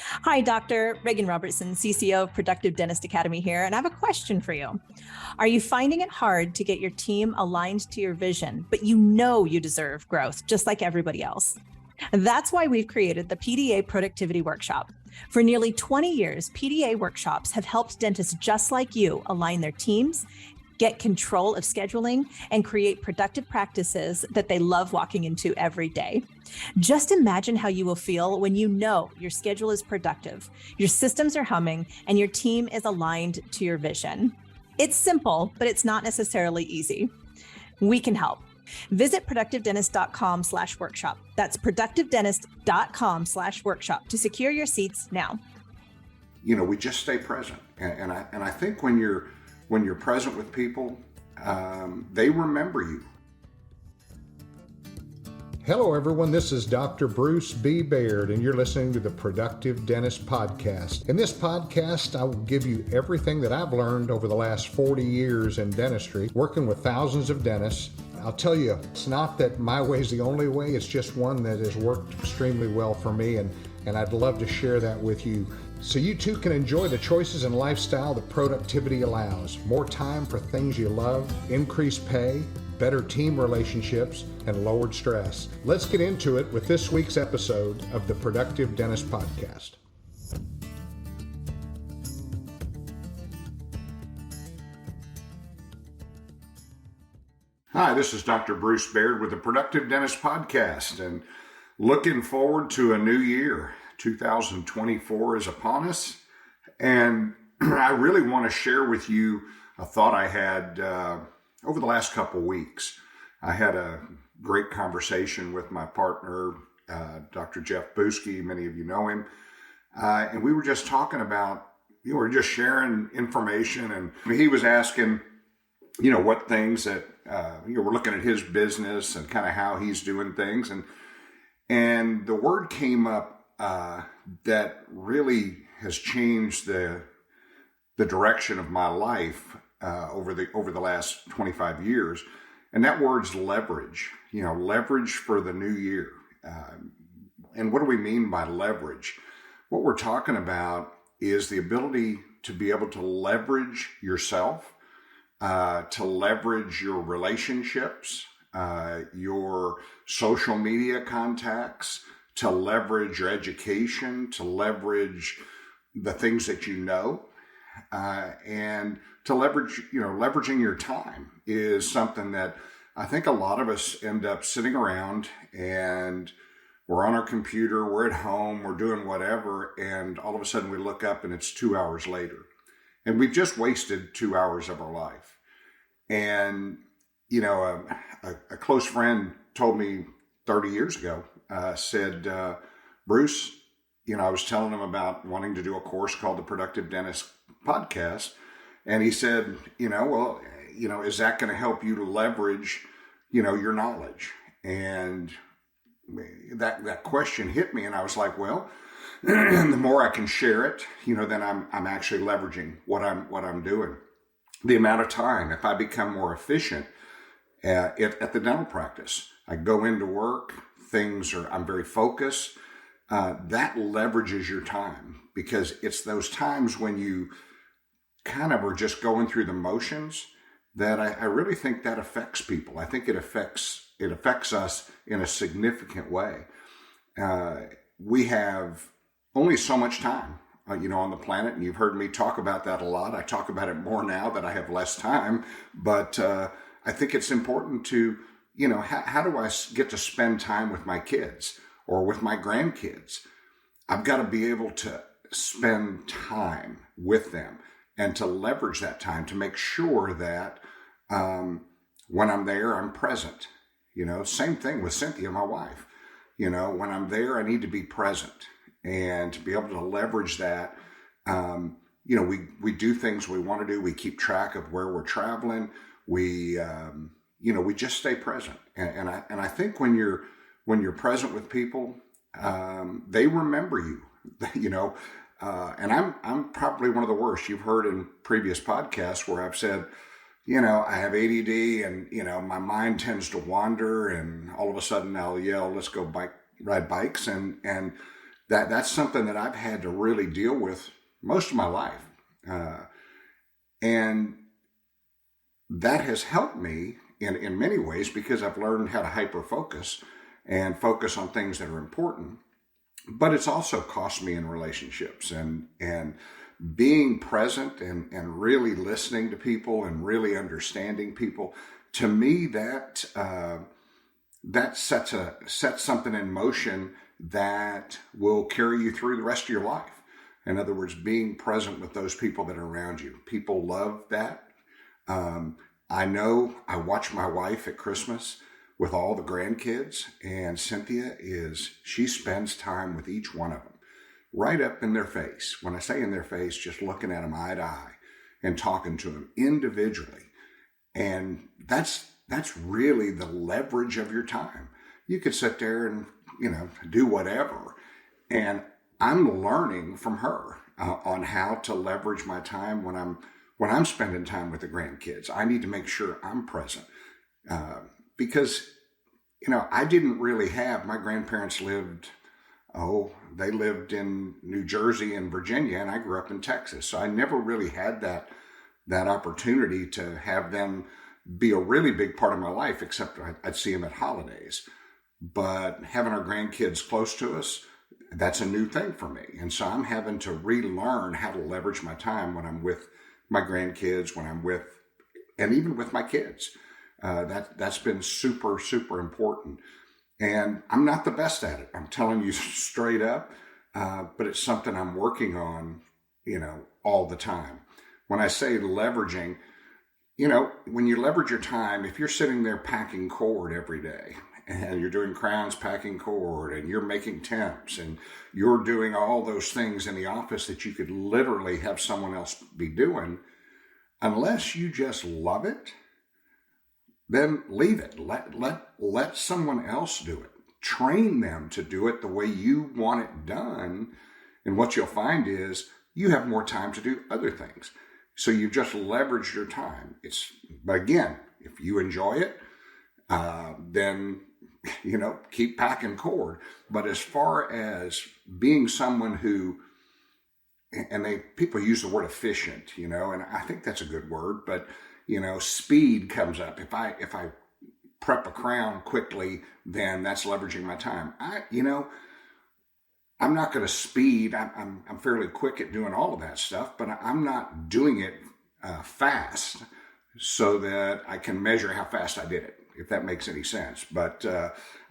Hi, Dr. Reagan Robertson, CCO of Productive Dentist Academy here, and I have a question for you. Are you finding it hard to get your team aligned to your vision, but you know you deserve growth just like everybody else? That's why we've created the PDA Productivity Workshop. For nearly 20 years, PDA workshops have helped dentists just like you align their teams, get control of scheduling, and create productive practices that they love walking into every day. Just imagine how you will feel when you know your schedule is productive, your systems are humming, and your team is aligned to your vision. It's simple, but it's not necessarily easy. We can help. Visit productivedentist.com/workshop. That's productivedentist.com/workshop to secure your seats now. We just stay present. And I think when you're present with people, they remember you. Hello, everyone. This is Dr. Bruce B. Baird, and you're listening to the Productive Dentist Podcast. In this podcast, I will give you everything that I've learned over the last 40 years in dentistry, working with thousands of dentists. I'll tell you, it's not that my way is the only way. It's just one that has worked extremely well for me, and I'd love to share that with you, so you too can enjoy the choices and lifestyle that productivity allows. More time for things you love, increased pay, better team relationships, and lowered stress. Let's get into it with this week's episode of the Productive Dentist Podcast. Hi, this is Dr. Bruce Baird with the Productive Dentist Podcast, and looking forward to a new year. 2024 is upon us, and I really want to share with you a thought I had over the last couple weeks. I had a great conversation with my partner, Dr. Jeff Buski. Many of you know him, and we were just talking about, we were just sharing information, and he was asking, what things that we're looking at his business and kind of how he's doing things, and the word came up that really has changed the direction of my life over the last 25 years, and that word's leverage. Leverage for the new year. And what do we mean by leverage? What we're talking about is the ability to be able to leverage yourself, to leverage your relationships, your social media contacts, to leverage your education, to leverage the things that you know, and to leverage, leveraging your time is something that I think a lot of us end up sitting around, and we're on our computer, we're at home, we're doing whatever, and all of a sudden we look up and it's 2 hours later. And we've just wasted 2 hours of our life. And, a close friend told me 30 years ago, said, Bruce, I was telling him about wanting to do a course called the Productive Dentist Podcast. And he said, is that going to help you to leverage, your knowledge? And that question hit me, and I was like, well, the more I can share it, then I'm actually leveraging what I'm doing. The amount of time, if I become more efficient at the dental practice, I go into work, I'm very focused. That leverages your time, because it's those times when you kind of are just going through the motions that I really think that affects people. I think it affects us in a significant way. We have only so much time, on the planet, and you've heard me talk about that a lot. I talk about it more now that I have less time, but I think it's important to, how do I get to spend time with my kids or with my grandkids? I've got to be able to spend time with them and to leverage that time to make sure that when I'm there, I'm present. Same thing with Cynthia, my wife. When I'm there, I need to be present, and to be able to leverage that. We do things we want to do. We keep track of where we're traveling. We just stay present. And I think when you're present with people, they remember you, and I'm probably one of the worst. You've heard in previous podcasts where I've said, I have ADD, and, my mind tends to wander, and all of a sudden I'll yell, let's go ride bikes. And that's something that I've had to really deal with most of my life. And that has helped me in many ways because I've learned how to hyper focus and focus on things that are important. But it's also cost me in relationships and being present and really listening to people and really understanding people. To me, that sets something in motion that will carry you through the rest of your life. In other words, being present with those people that are around you. People love that. I know I watch my wife at Christmas with all the grandkids, and she spends time with each one of them, right up in their face. When I say in their face, just looking at them eye to eye and talking to them individually. And that's really the leverage of your time. You could sit there and, do whatever. And I'm learning from her on how to leverage my time when I'm spending time with the grandkids. I need to make sure I'm present because, I didn't really have, my grandparents they lived in New Jersey and Virginia, and I grew up in Texas. So I never really had that opportunity to have them be a really big part of my life, except I'd see them at holidays. But having our grandkids close to us, that's a new thing for me. And so I'm having to relearn how to leverage my time when I'm with my grandkids, and even with my kids. That's been super, super important. And I'm not the best at it. I'm telling you straight up, but it's something I'm working on, all the time. When I say leveraging, when you leverage your time, if you're sitting there packing cord every day and you're doing crowns packing cord and you're making temps and you're doing all those things in the office that you could literally have someone else be doing, unless you just love it, then leave it. Let someone else do it. Train them to do it the way you want it done. And what you'll find is you have more time to do other things. So you just leverage your time. But again, if you enjoy it, then, keep packing cord. But as far as being someone who, and people use the word efficient, and I think that's a good word, but, speed comes up. If I prep a crown quickly, then that's leveraging my time. I'm not going to speed. I'm fairly quick at doing all of that stuff, but I'm not doing it fast so that I can measure how fast I did it, if that makes any sense. But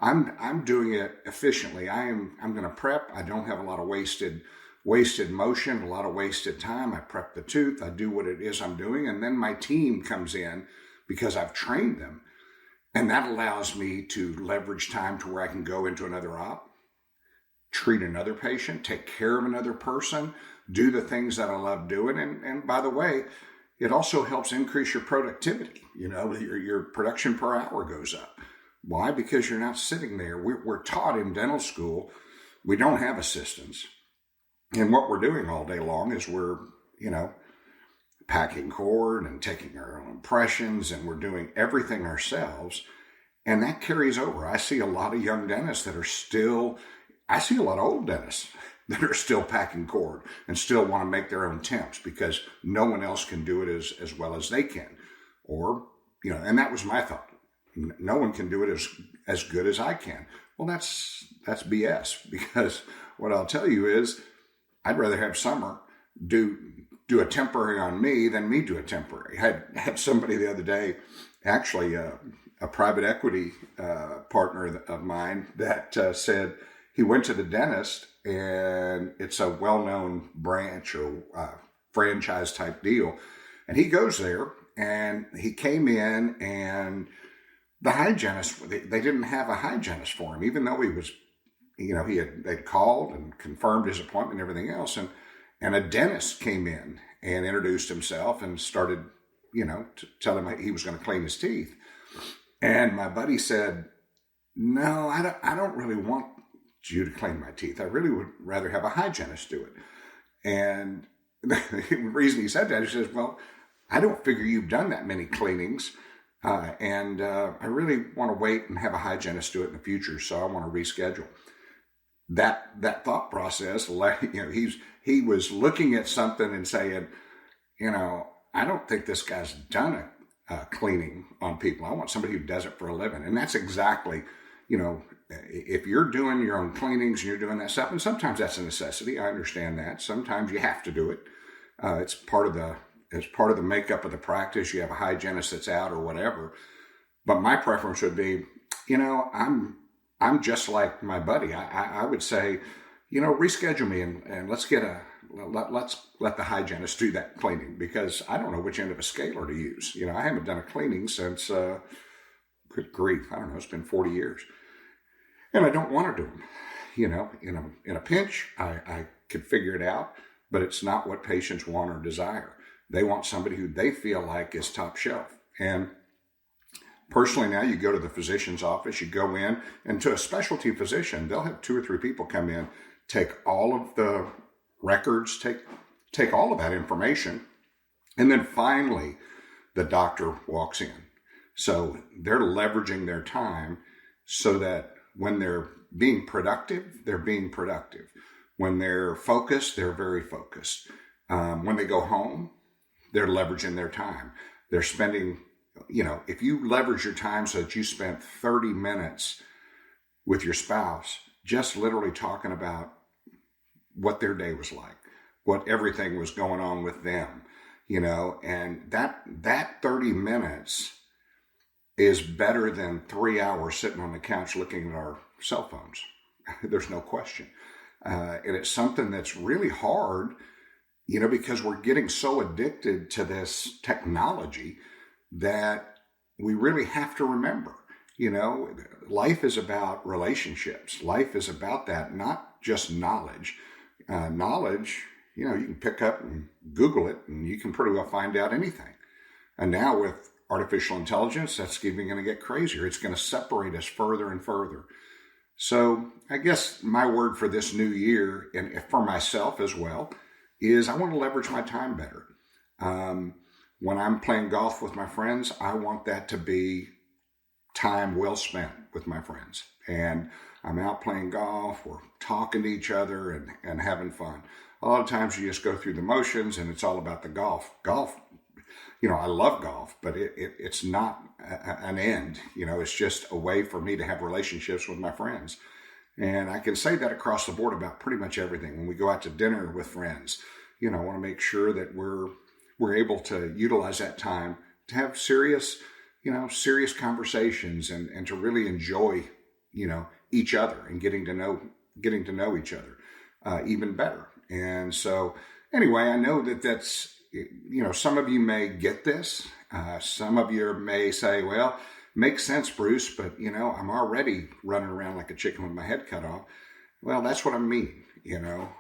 I'm doing it efficiently. I'm going to prep. I don't have a lot of wasted motion, a lot of wasted time. I prep the tooth. I do what it is I'm doing, and then my team comes in because I've trained them, and that allows me to leverage time to where I can go into another op, treat another patient, take care of another person, do the things that I love doing. And by the way, it also helps increase your productivity. Your production per hour goes up. Why? Because you're not sitting there. We're taught in dental school, we don't have assistants. And what we're doing all day long is we're, packing cord and taking our own impressions, and we're doing everything ourselves. And that carries over. I see a lot of young dentists I see a lot of old dentists that are still packing cord and still want to make their own temps because no one else can do it as well as they can. Or, and that was my thought. No one can do it as good as I can. Well, that's BS, because what I'll tell you is I'd rather have Summer do a temporary on me than me do a temporary. I had somebody the other day, actually a private equity partner of mine, that said he went to the dentist, and it's a well-known branch or franchise type deal. And he goes there, and he came in, and the hygienist, they didn't have a hygienist for him, even though he was, they'd called and confirmed his appointment and everything else. And a dentist came in and introduced himself and started, to tell him he was going to clean his teeth. And my buddy said, "No, I don't really want you to clean my teeth. I really would rather have a hygienist do it." And the reason he said that, he says, "Well, I don't figure you've done that many cleanings. And I really want to wait and have a hygienist do it in the future. So I want to reschedule." that thought process, he was looking at something and saying, I don't think this guy's done a cleaning on people. I want somebody who does it for a living. And that's exactly, if you're doing your own cleanings and you're doing that stuff, and sometimes that's a necessity. I understand that. Sometimes you have to do it. It's part of the makeup of the practice. You have a hygienist that's out or whatever. But my preference would be, I'm just like my buddy. I would say, reschedule me and let's let the hygienist do that cleaning, because I don't know which end of a scaler to use. I haven't done a cleaning since, good grief, I don't know, it's been 40 years. And I don't want to do them. In a pinch, I could figure it out, but it's not what patients want or desire. They want somebody who they feel like is top shelf. And personally, now you go to the physician's office, you go in, and to a specialty physician, they'll have 2 or 3 people come in, take all of the records, take all of that information, and then finally the doctor walks in. So they're leveraging their time so that when they're being productive, they're being productive. When they're focused, they're very focused. When they go home, they're leveraging their time. They're spending, if you leverage your time so that you spent 30 minutes with your spouse, just literally talking about what their day was like, what everything was going on with them, and that 30 minutes is better than 3 hours sitting on the couch looking at our cell phones. There's no question. And it's something that's really hard, because we're getting so addicted to this technology that we really have to remember, life is about relationships. Life is about that, not just knowledge. Knowledge, you can pick up and Google it and you can pretty well find out anything. And now with artificial intelligence, that's even going to get crazier. It's going to separate us further and further. So I guess my word for this new year, and for myself as well, is I want to leverage my time better. When I'm playing golf with my friends, I want that to be time well spent with my friends. And I'm out playing golf, we're talking to each other and having fun. A lot of times you just go through the motions and it's all about the golf. Golf, I love golf, but it's not an end. It's just a way for me to have relationships with my friends. And I can say that across the board about pretty much everything. When we go out to dinner with friends, I want to make sure that we're able to utilize that time to have serious conversations and to really enjoy, each other and getting to know each other even better. And so anyway, I know that's, some of you may get this. Some of you may say, well, makes sense, Bruce, but I'm already running around like a chicken with my head cut off. Well, that's what I mean.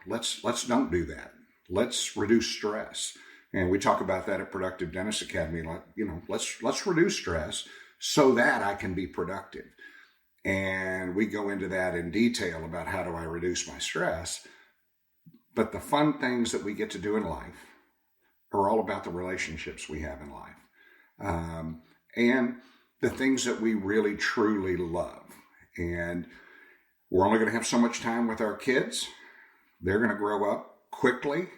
Let's don't do that. Let's reduce stress. And we talk about that at Productive Dentist Academy. Let's reduce stress so that I can be productive. And we go into that in detail about how do I reduce my stress. But the fun things that we get to do in life are all about the relationships we have in life. And the things that we really, truly love. And we're only going to have so much time with our kids. They're going to grow up quickly.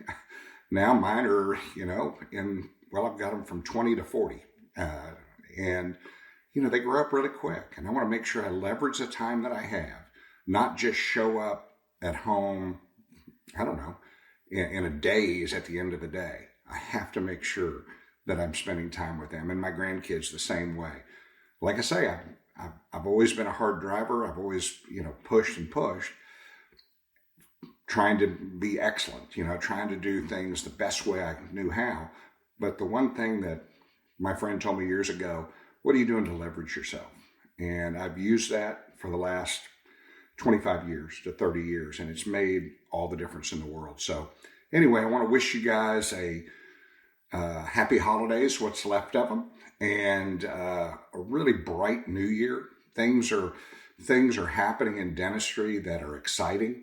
Now mine are, I've got them from 20 to 40. And they grow up really quick. And I want to make sure I leverage the time that I have, not just show up at home, in a daze at the end of the day. I have to make sure that I'm spending time with them, and my grandkids the same way. Like I say, I've always been a hard driver. I've always, pushed and pushed, trying to be excellent, trying to do things the best way I knew how. But the one thing that my friend told me years ago, what are you doing to leverage yourself? And I've used that for the last 25 years to 30 years, and it's made all the difference in the world. So anyway, I want to wish you guys a happy holidays, what's left of them, and a really bright new year. Things are happening in dentistry that are exciting,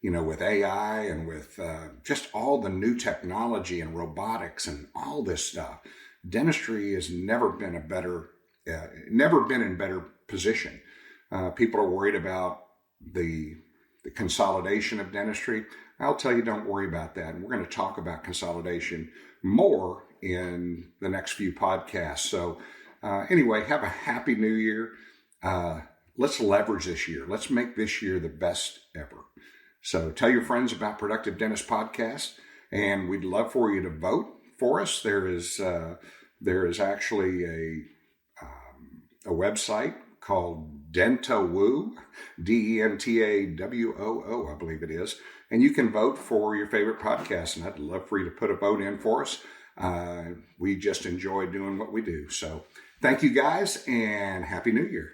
with AI and with just all the new technology and robotics and all this stuff. Dentistry has never been in better position. People are worried about the the consolidation of dentistry, I'll tell you, don't worry about that. And we're going to talk about consolidation more in the next few podcasts. So anyway, have a happy new year. Let's leverage this year. Let's make this year the best ever. So tell your friends about Productive Dentist Podcast, and we'd love for you to vote for us. There is actually a website called Dentawoo, Dentawoo, I believe it is. And you can vote for your favorite podcast, and I'd love for you to put a vote in for us. We just enjoy doing what we do. So thank you guys, and Happy New Year.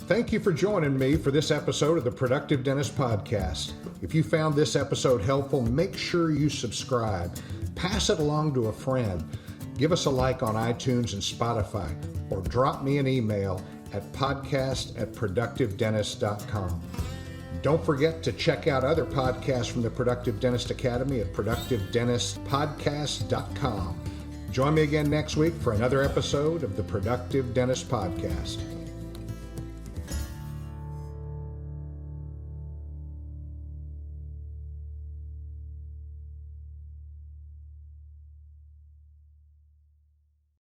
Thank you for joining me for this episode of the Productive Dentist Podcast. If you found this episode helpful, make sure you subscribe. Pass it along to a friend. Give us a like on iTunes and Spotify, or drop me an email at podcast@productivedentist.com. Don't forget to check out other podcasts from the Productive Dentist Academy at productivedentistpodcast.com. Join me again next week for another episode of the Productive Dentist Podcast.